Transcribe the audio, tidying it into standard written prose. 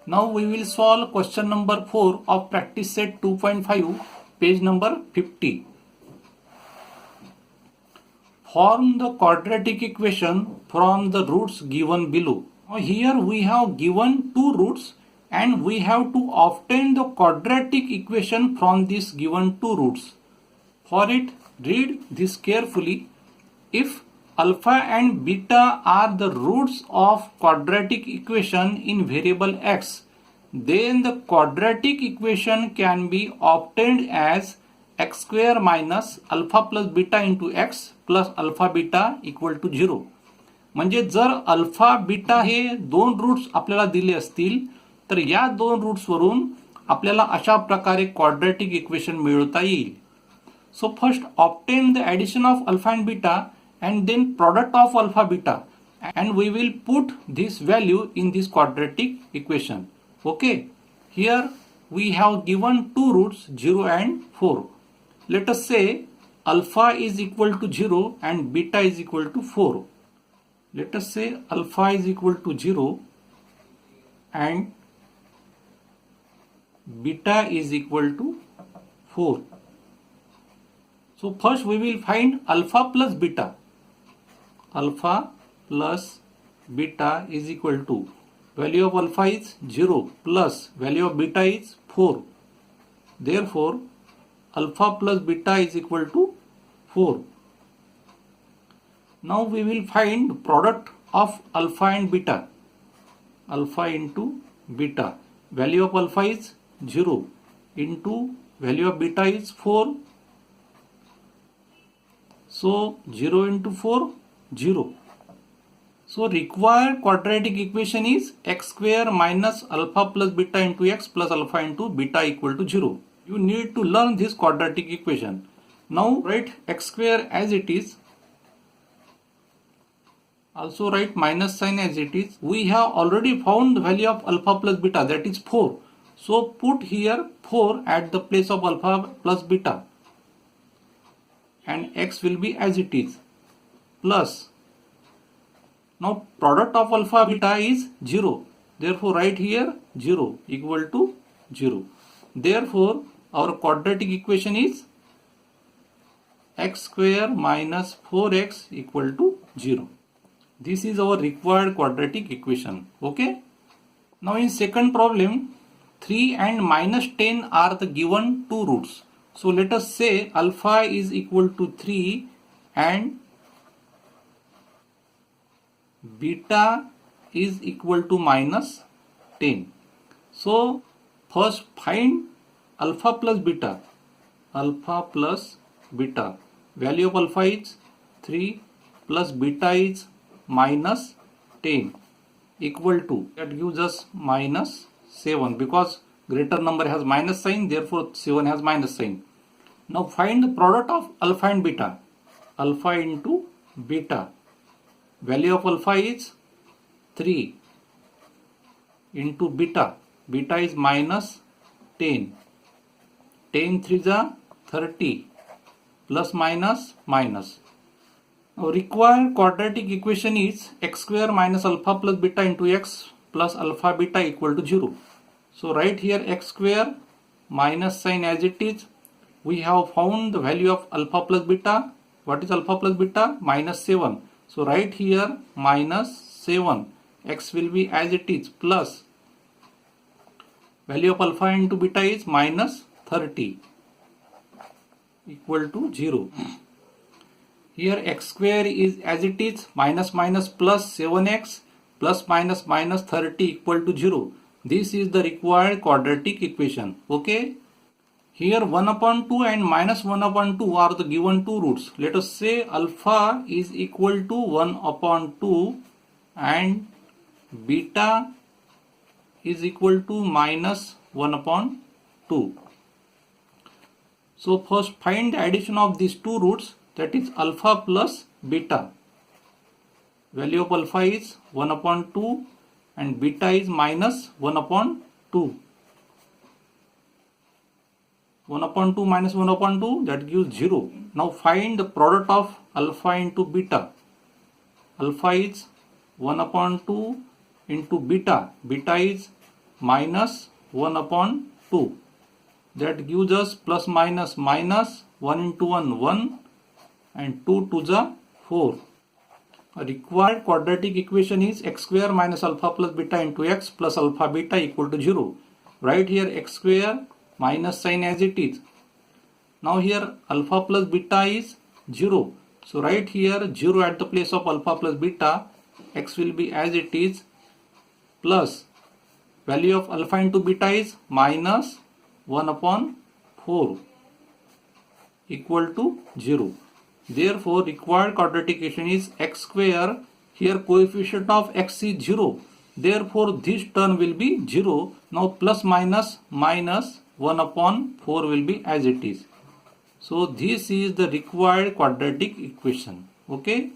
Now we will solve question number 4 of practice set 2.5, page number 50. Form the quadratic equation from the roots given below. Now here we have given two roots and we have to obtain the quadratic equation from these given two roots. For it, read this carefully. If alpha and beta are the roots of quadratic equation in variable x, then the quadratic equation can be obtained as x square minus alpha plus beta into x plus alpha beta equal to 0. म्हणजे जर alpha beta हे दोन roots आपल्याला दिले असतील तर या दोन roots वरून आपल्याला अशा प्रकारे क्वाड्रॅटिक इक्वेशन मिळवता येईल. So first obtain the addition of alpha and beta and then product of alpha beta, and we will put this value in this quadratic equation. Okay, here we have given two roots 0 and 4. Let us say alpha is equal to 0 and beta is equal to 4. Let us say alpha is equal to 0 and beta is equal to 4. So first we will find alpha plus beta. Alpha plus beta is equal to, value of alpha is 0 plus value of beta is 4. Therefore alpha plus beta is equal to 4. Now we will find product of alpha and beta. Alpha into beta. Value of alpha is 0 into value of beta is 4. So 0 into 4, 0. So required quadratic equation is x square minus alpha plus beta into x plus alpha into beta equal to 0. You need to learn this quadratic equation. Now write x square as it is. Also write minus sign as it is. We have already found the value of alpha plus beta, that is 4. So put here 4 at the place of alpha plus beta. And x will be as it is, plus, now product of alpha beta is 0, therefore write here 0 equal to 0. Therefore our quadratic equation is x square minus 4x equal to 0. This is our required quadratic equation. Okay. Now in second problem, 3 and minus 10 are the given two roots. So let us say alpha is equal to 3 and beta is equal to minus 10. So first find alpha plus beta. Alpha plus beta. Value of alpha is 3 plus beta is minus 10 equal to, that gives us minus 7 because greater number has minus sign, therefore 7 has minus sign. Now find the product of alpha and beta. Alpha into beta. Value of alpha is 3 into beta. Beta is minus 10. 10 3s are 30. Plus minus minus. Now required quadratic equation is x square minus alpha plus beta into x plus alpha beta equal to 0. So write here x square minus sign as it is. We have found the value of alpha plus beta. What is alpha plus beta? Minus 7. So write here minus 7. X will be as it is, plus value of alpha into beta is minus 30 equal to 0. Here x square is as it is, minus minus plus 7x plus minus minus 30 equal to 0. This is the required quadratic equation. Okay. Here 1 upon 2 and minus 1 upon 2 are the given two roots. Let us say alpha is equal to 1 upon 2 and beta is equal to minus 1 upon 2. So first find the addition of these two roots, that is alpha plus beta. Value of alpha is 1 upon 2 and beta is minus 1 upon 2. 1 upon 2 minus 1 upon 2, that gives 0. Now find the product of alpha into beta. Alpha is 1 upon 2 into beta. Beta is minus 1 upon 2. That gives us plus minus minus 1 into 1 1 and 2 to the 4. A required quadratic equation is x square minus alpha plus beta into x plus alpha beta equal to 0. Write here x square minus sign as it is. Now here alpha plus beta is 0. So write here 0 at the place of alpha plus beta. X will be as it is plus value of alpha into beta is minus 1 upon 4 equal to 0. Therefore required quadratic equation is x square. Here coefficient of x is 0. Therefore this term will be 0. Now plus minus minus 1 upon 4 will be as it is. So this is the required quadratic equation. Okay.